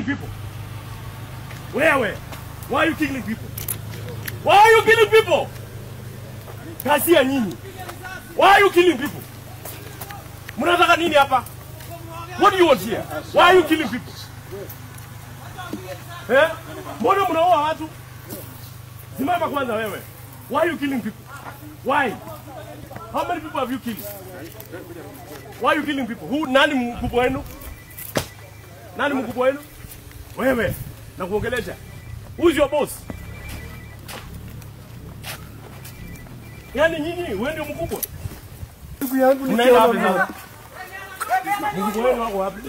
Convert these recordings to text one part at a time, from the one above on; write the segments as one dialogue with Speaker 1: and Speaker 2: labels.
Speaker 1: people? Where? Why are you killing people? Why are you killing people? Kazi ya nini? Why are you killing people? Mnataka nini hapa? What do you want here? Why are you killing people? Eh? Mbona mnaoa watu? Simama kwanza wewe. Why are you killing people? Why? How many people have you killed? Why are you killing people? Who? Nani mkubwa wenu? Nani mkubwa wenu? Wewe. Na kuongelesha. Who's your boss? Yani nyinyi wewe ndio mkubwa.
Speaker 2: Ndugu yangu ni
Speaker 1: Mkubwa wenu wako wapi?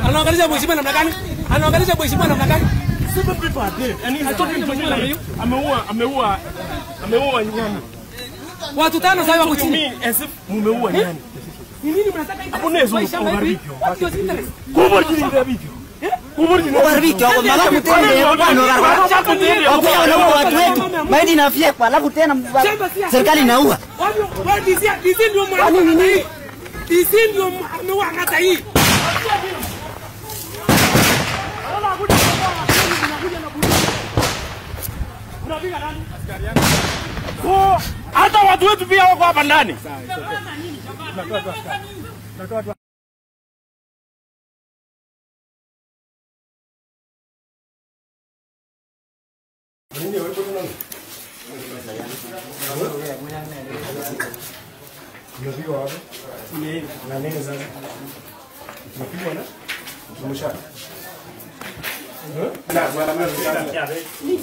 Speaker 3: Anaangalia mheshimiwa namna gani? Anaangalia mheshimiwa namna gani?
Speaker 1: Seven people are dead. And he's talking to me like ameua nyani.
Speaker 3: Watu 5 sasa wako chini.
Speaker 1: As if mumeua nyani.
Speaker 3: Ni nini mnataka hivi?
Speaker 1: Hapo nezo ubaribiki.
Speaker 4: Kubaribiki wako malafu tena wanaua watu wetu. Maiti inafyekwa alafu tena serikali inaua.
Speaker 3: DC ndio ameua hata hii.
Speaker 1: Hata watu wetu pia wako hapa ndani.
Speaker 2: Unapigwa wapi? Na nini sasa? Unapigwa na? Mshahara. Na bwana mimi